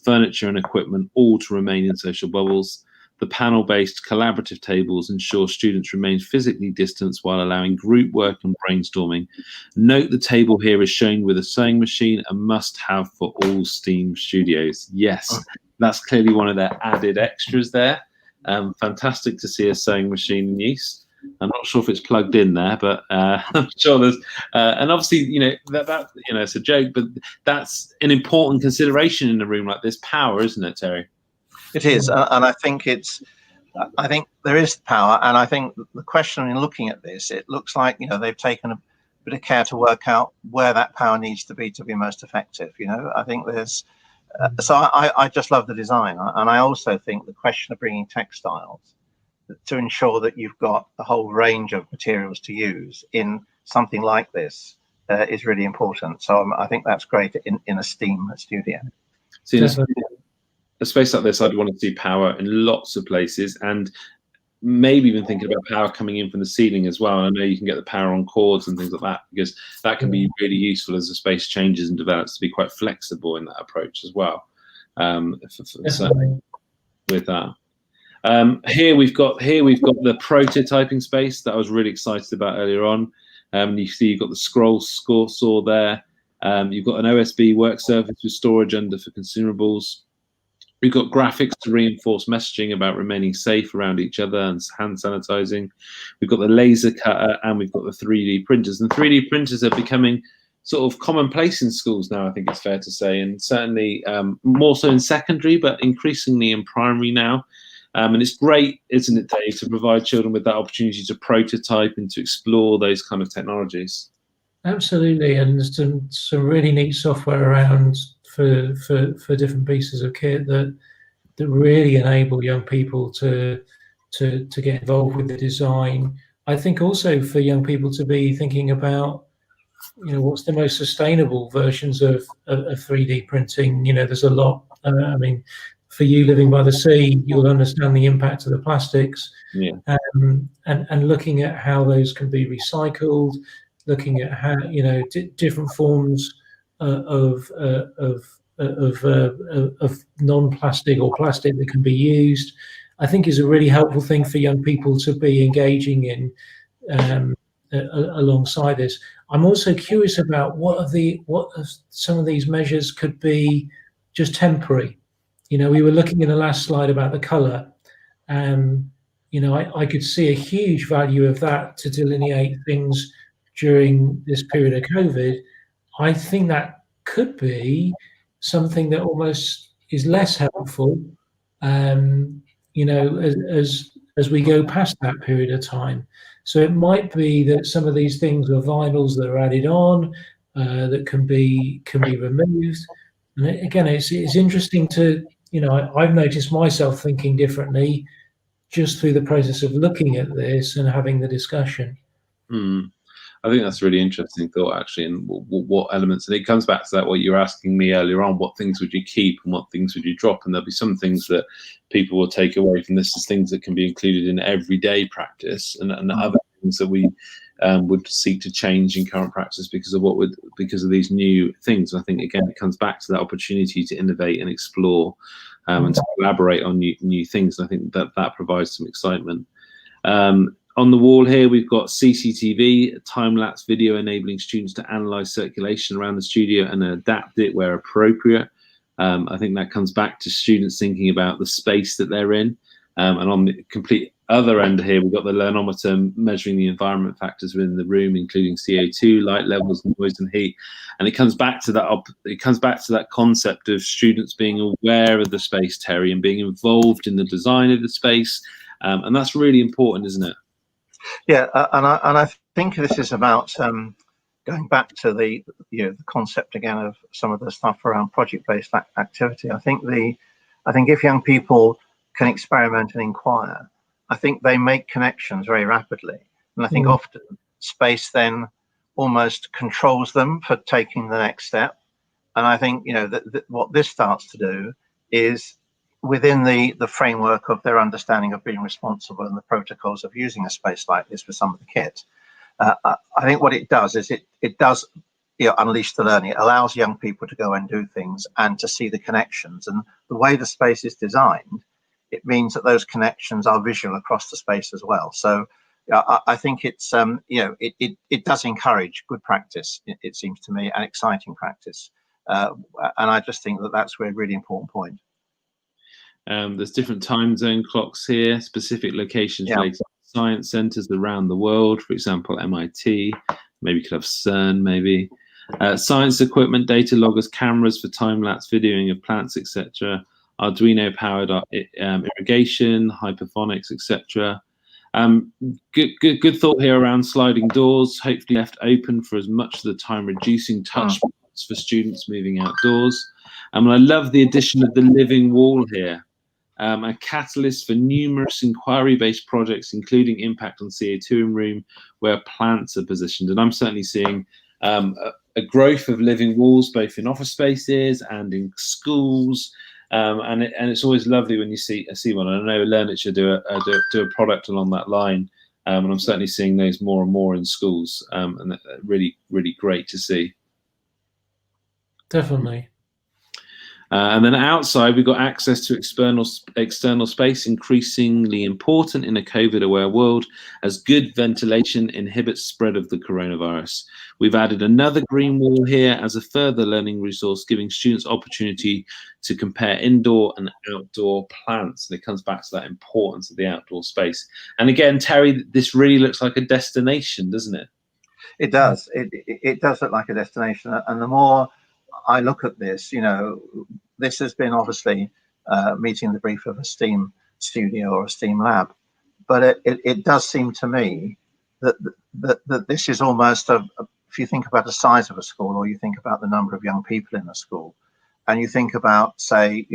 furniture and equipment all to remain in social bubbles. The panel-based collaborative tables ensure students remain physically distanced while allowing group work and brainstorming. Note the table here is shown with a sewing machine, a must-have for all S.T.E.A.M studios. Yes, that's clearly one of their added extras there. Fantastic to see a sewing machine in use. I'm not sure if it's plugged in there, but I'm sure there's. And obviously, you know, that you know, it's a joke, but that's an important consideration in a room like this. Power, isn't it, Terry? It is, and I think there is power, and I think the question in looking at this, it looks like, you know, they've taken a bit of care to work out where that power needs to be most effective. You know, I think there's, so I just love the design, and I also think the question of bringing textiles to ensure that you've got a whole range of materials to use in something like this is really important. So I think that's great in a S.T.E.A.M studio. So a space like this, I'd want to see power in lots of places, and maybe even thinking about power coming in from the ceiling as well. I know you can get the power on cords and things like that, because that can be really useful as the space changes and develops, to be quite flexible in that approach as well. So with that. Here we've got the prototyping space that I was really excited about earlier on. You see you've got the scroll saw there. You've got an OSB work surface with storage under for consumables. We've got graphics to reinforce messaging about remaining safe around each other and hand sanitizing. We've got the laser cutter, and we've got the 3D printers. And 3D printers are becoming sort of commonplace in schools now, I think it's fair to say, and certainly more so in secondary, but increasingly in primary now. And it's great, isn't it, Dave, to provide children with that opportunity to prototype and to explore those kind of technologies. Absolutely, and there's some really neat software around for different pieces of kit that really enable young people to get involved with the design. I think also for young people to be thinking about, what's the most sustainable versions of 3D printing. There's a lot. I mean, for you living by the sea, you'll understand the impact of the plastics. Yeah. And looking at how those can be recycled, looking at how different forms of non-plastic or plastic that can be used, I think is a really helpful thing for young people to be engaging in alongside this. I'm also curious about what some of these measures could be just temporary. We were looking in the last slide about the colour. I could see a huge value of that to delineate things during this period of COVID. I think that could be something that almost is less helpful, as we go past that period of time. So it might be that some of these things are vinyls that are added on, that can be removed. And again, it's interesting to, I've noticed myself thinking differently just through the process of looking at this and having the discussion. I think that's a really interesting thought, actually, and what elements, and it comes back to that, what you were asking me earlier on, what things would you keep and what things would you drop? And there'll be some things that people will take away from this as things that can be included in everyday practice, and other things that we would seek to change in current practice because of these new things. And I think, again, it comes back to that opportunity to innovate and explore and to collaborate on new things. And I think that provides some excitement. On the wall here, we've got CCTV, time-lapse video enabling students to analyze circulation around the studio and adapt it where appropriate. I think that comes back to students thinking about the space that they're in. And on the complete other end here, we've got the learnometer measuring the environment factors within the room, including CO2, light levels, noise, and heat. And it comes back to that. It comes back to that concept of students being aware of the space, Terry, and being involved in the design of the space. And that's really important, isn't it? Yeah, and I think this is about going back to the concept again of some of the stuff around project-based activity. I think if young people can experiment and inquire, I think they make connections very rapidly, and I think often space then almost controls them for taking the next step. And I think that what this starts to do is, within the framework of their understanding of being responsible and the protocols of using a space like this with some of the kit, I think what it does is it does unleash the learning. It allows young people to go and do things and to see the connections. And the way the space is designed, it means that those connections are visual across the space as well. So I think it's it does encourage good practice, it seems to me, and exciting practice. And I just think that that's a really important point. There's different time zone clocks here, specific locations related to science centers around the world. For example, MIT, maybe you could have CERN, maybe. Science equipment, data loggers, cameras for time-lapse videoing of plants, etc. Arduino-powered irrigation, hyperphonics, etc. Good thought here around sliding doors, hopefully left open for as much of the time, reducing touch points for students moving outdoors. And I love the addition of the living wall here. A catalyst for numerous inquiry-based projects, including impact on CO2 in room where plants are positioned. And I'm certainly seeing a growth of living walls, both in office spaces and in schools, and it's always lovely when you see one. I know Learn should do a product along that line, and I'm certainly seeing those more and more in schools, and really great to see. Definitely. And then outside, we've got access to external space, increasingly important in a COVID-aware world, as good ventilation inhibits spread of the coronavirus. We've added another green wall here as a further learning resource, giving students opportunity to compare indoor and outdoor plants. And it comes back to that importance of the outdoor space. And again, Terry, this really looks like a destination, doesn't it? It does. It does look like a destination. And the more I look at this, this has been obviously meeting the brief of a S.T.E.A.M studio or a S.T.E.A.M lab, but it does seem to me that this is almost if you think about the size of a school, or you think about the number of young people in a school, and you think about, say,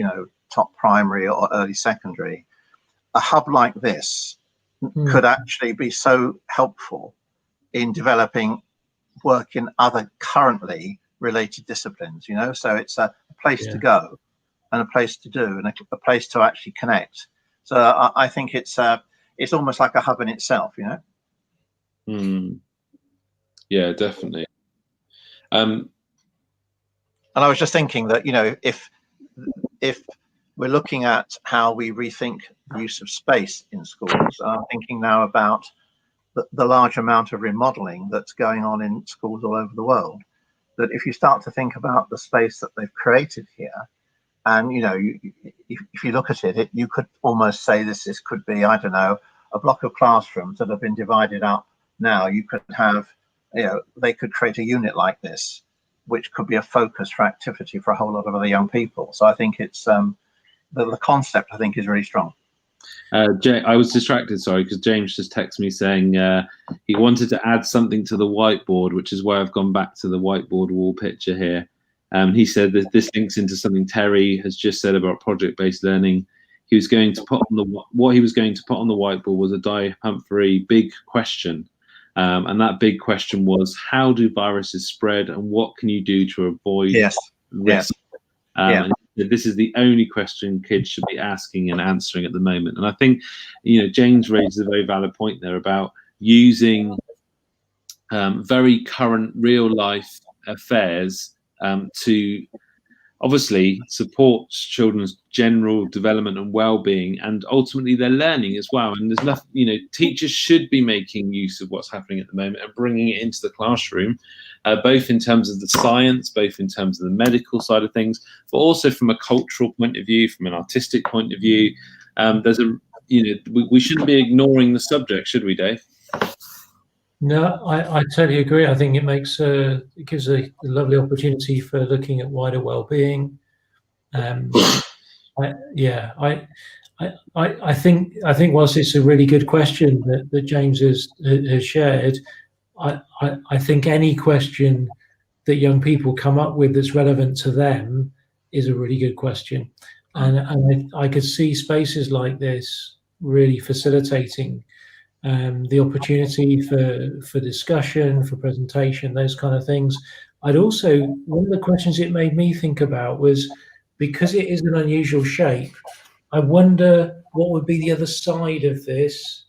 top primary or early secondary, a hub like this could actually be so helpful in developing work in other currently related disciplines, so it's a place to go and a place to do and a place to actually connect. So I think it's almost like a hub in itself, Yeah, definitely. And I was just thinking that, if we're looking at how we rethink the use of space in schools, I'm thinking now about the large amount of remodeling that's going on in schools all over the world, that if you start to think about the space that they've created here, and if you look at it, you could almost say this could be, I don't know, a block of classrooms that have been divided up. Now you could have, they could create a unit like this, which could be a focus for activity for a whole lot of other young people. So I think it's the concept, I think, is really strong. I was distracted, sorry, because James just texted me saying he wanted to add something to the whiteboard, which is why I've gone back to the whiteboard wall picture here. He said that this links into something Terry has just said about project-based learning. He was going to put on what he was going to put on the whiteboard was a Di Humphrey big question, and that big question was, how do viruses spread, and what can you do to avoid risk? And this is the only question kids should be asking and answering at the moment. And I think, James raises a very valid point there about using very current real life affairs to obviously support children's general development and well-being, and ultimately their learning as well. And there's nothing, teachers should be making use of what's happening at the moment and bringing it into the classroom, both in terms of the science, both in terms of the medical side of things, but also from a cultural point of view, from an artistic point of view. We shouldn't be ignoring the subject, should we, Dave? No, I totally agree. I think it gives a lovely opportunity for looking at wider well-being. I think whilst it's a really good question that James has shared, I think any question that young people come up with that's relevant to them is a really good question, and I could see spaces like this really facilitating the opportunity for discussion, for presentation, those kind of things. I'd also, one of the questions it made me think about was, because it is an unusual shape, I wonder what would be the other side of this,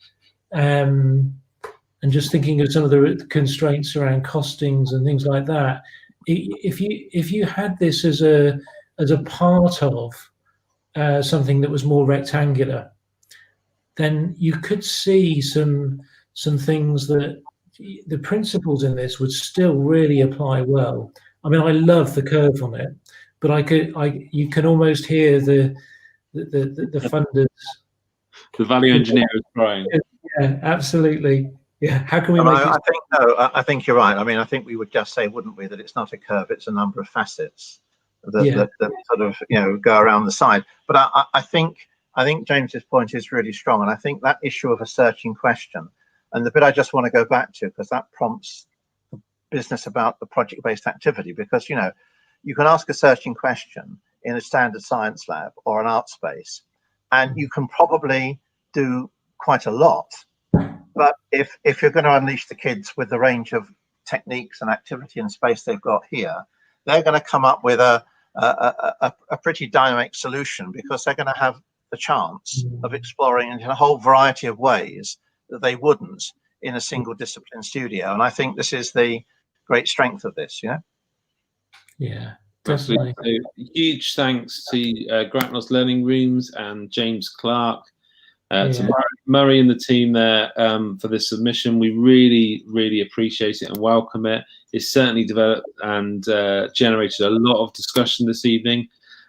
and just thinking of some of the constraints around costings and things like that. If you had this as a part of something that was more rectangular, then you could see some things that the principles in this would still really apply well. I mean, I love the curve on it, but you can almost hear the funders, the value engineer is crying. Yeah, absolutely. Yeah, how can we I think you're right. I mean, I think we would just say, wouldn't we, that it's not a curve, it's a number of facets that sort of go around the side. But I think James's point is really strong, and I think that issue of a searching question, and the bit I just want to go back to, because that prompts the business about the project-based activity, because you can ask a searching question in a standard science lab or an art space, and you can probably do quite a lot. But if you're going to unleash the kids with the range of techniques and activity and space they've got here, they're going to come up with a a pretty dynamic solution, because they're going to have the chance of exploring in a whole variety of ways that they wouldn't in a single discipline studio. And I think this is the great strength of this, Yeah, definitely. So, huge thanks to Gratnos Learning Rooms and James Clark, to Murray and the team there for this submission. We really, really appreciate it and welcome it. It's certainly developed and generated a lot of discussion this evening.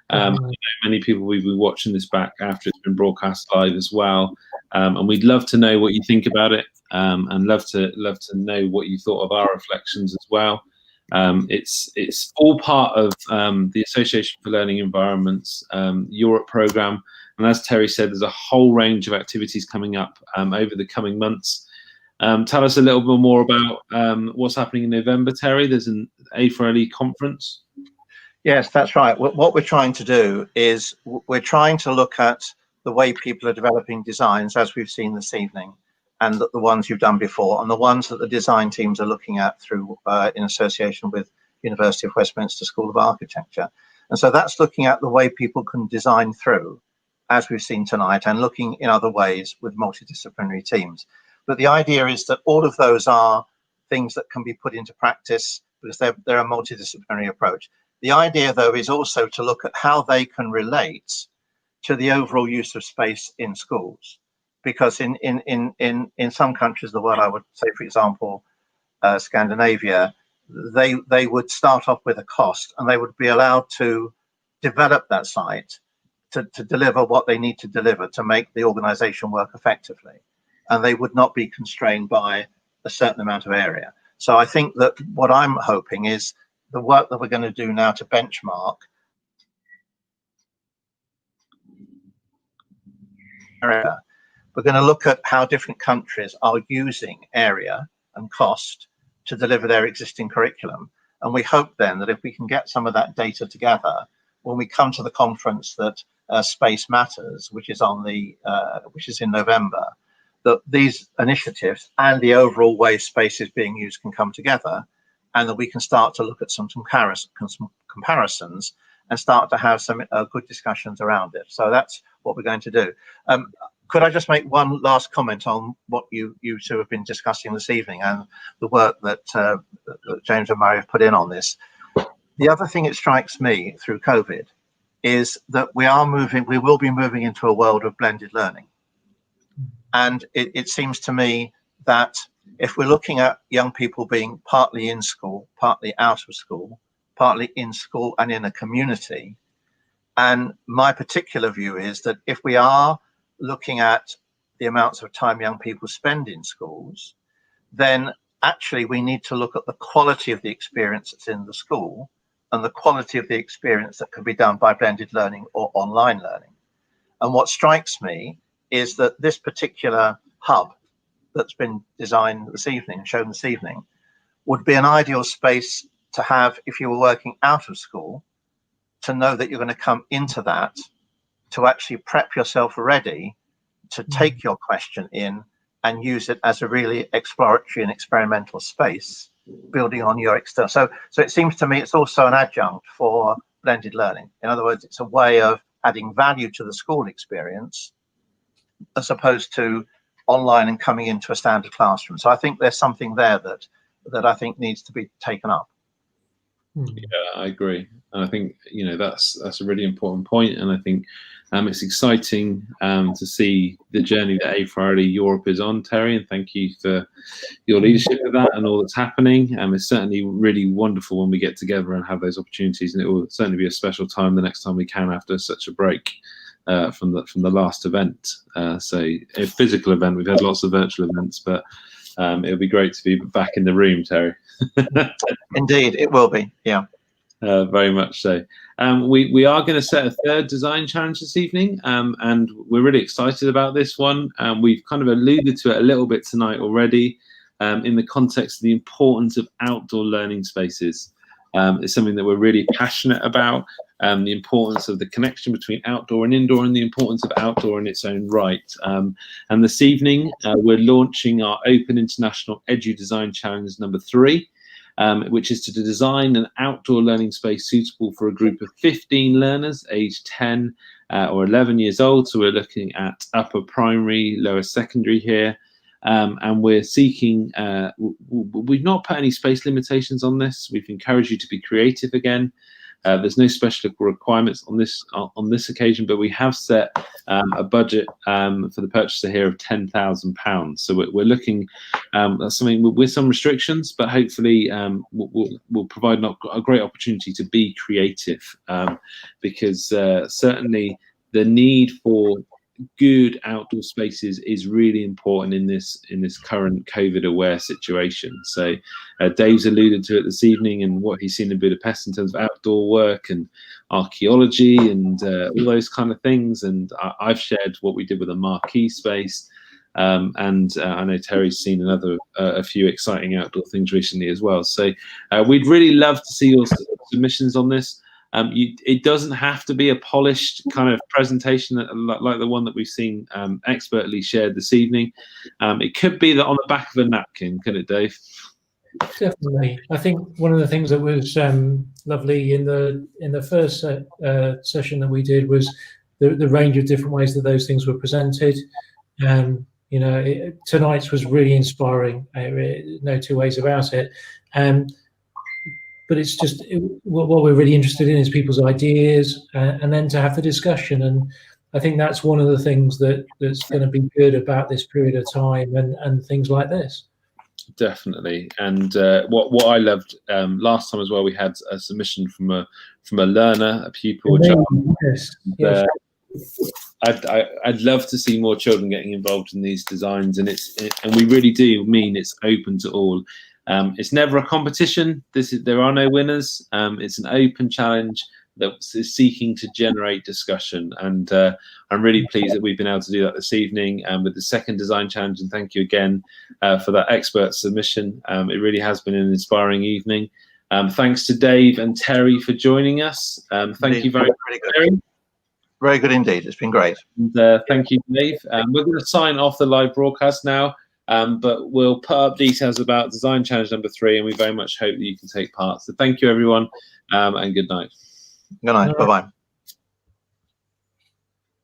I know many people will be watching this back after it's been broadcast live as well, and we'd love to know what you think about it, and love to know what you thought of our reflections as well. It's all part of the Association for Learning Environments Europe programme, and as Terry said, there's a whole range of activities coming up over the coming months. Tell us a little bit more about what's happening in November, Terry. There's an A4LE conference. Yes, that's right. What we're trying to do is we're trying to look at the way people are developing designs, as we've seen this evening, and the ones you've done before, and the ones that the design teams are looking at through in association with University of Westminster School of Architecture. And so that's looking at the way people can design through, as we've seen tonight, and looking in other ways with multidisciplinary teams. But the idea is that all of those are things that can be put into practice because they're a multidisciplinary approach. The idea, though, is also to look at how they can relate to the overall use of space in schools. Because in some countries of the world, I would say, for example, Scandinavia, they would start off with a cost, and they would be allowed to develop that site to deliver what they need to deliver to make the organization work effectively. And they would not be constrained by a certain amount of area. So I think that what I'm hoping is the work that we're going to do now to benchmark area. We're going to look at how different countries are using area and cost to deliver their existing curriculum. And we hope then that if we can get some of that data together, when we come to the conference that Space Matters, which is in November, that these initiatives and the overall way space is being used can come together, and that we can start to look at some comparisons and start to have some good discussions around it. So that's what we're going to do. Could I just make one last comment on what you two have been discussing this evening and the work that James and Murray have put in on this? The other thing that strikes me through COVID is that we will be moving into a world of blended learning. And it seems to me that if we're looking at young people being partly in school, partly out of school, partly in school and in a community, and my particular view is that if we are looking at the amounts of time young people spend in schools, then actually we need to look at the quality of the experience that's in the school and the quality of the experience that could be done by blended learning or online learning. And what strikes me is that this particular hub that's been designed this evening, shown this evening, would be an ideal space to have if you were working out of school, to know that you're going to come into that, to actually prep yourself ready to take your question in and use it as a really exploratory and experimental space, building on your external. So it seems to me it's also an adjunct for blended learning. In other words, it's a way of adding value to the school experience as opposed to online and coming into a standard classroom. So I think there's something there that I think needs to be taken up. Yeah, I agree, and I think that's a really important point, and I think it's exciting to see the journey that A4LE Europe is on, Terry, and thank you for your leadership of that and all that's happening. It's certainly really wonderful when we get together and have those opportunities, and it will certainly be a special time the next time we can after such a break from the last event. So a physical event, we've had lots of virtual events, but it'll be great to be back in the room, Terry. Indeed, it will be. Yeah. Very much so. We are going to set a third design challenge this evening, and we're really excited about this one. We've kind of alluded to it a little bit tonight already, in the context of the importance of outdoor learning spaces. It's something that we're really passionate about, the importance of the connection between outdoor and indoor, and the importance of outdoor in its own right. And this evening, we're launching our Open International Edu Design Challenge number 3. which is to design an outdoor learning space suitable for a group of 15 learners aged 10 or 11 years old. So we're looking at upper primary, lower secondary here. And we're seeking, we've not put any space limitations on this. We've encouraged you to be creative again. There's no special requirements on this occasion, but we have set a budget for the purchaser here of £10,000. So we're looking at something with some restrictions, but hopefully we'll provide a great opportunity to be creative, because certainly the need for good outdoor spaces is really important in this current COVID-aware situation. So Dave's alluded to it this evening and what he's seen in Budapest in terms of outdoor work and archaeology and all those kind of things. And I've shared what we did with a marquee space. And I know Terry's seen a few exciting outdoor things recently as well. So we'd really love to see your submissions on this. It doesn't have to be a polished kind of presentation like the one that we've seen expertly shared this evening. It could be that on the back of a napkin, can it, Dave? Definitely. I think one of the things that was lovely in the first session that we did was the range of different ways that those things were presented. You know, tonight's was really inspiring. No two ways about it. But it's just what we're really interested in is people's ideas, and then to have the discussion. And I think that's one of the things that's going to be good about this period of time and things like this. Definitely. And what I loved last time as well, we had a submission from a learner, a pupil, a child. Yes. I'd love to see more children getting involved in these designs, and we really do mean it's open to all. It's never a competition. There are no winners. It's an open challenge that is seeking to generate discussion, and I'm really pleased that we've been able to do that this evening with the second design challenge. And thank you again for that expert submission. It really has been an inspiring evening. Thanks to Dave and Terry for joining us. Thank you very much, Terry. Very good indeed. It's been great. And thank you, Dave. We're going to sign off the live broadcast now. But we'll put up details about design challenge number 3, and we very much hope that you can take part. So thank you, everyone, and good night. Good night. Bye-bye.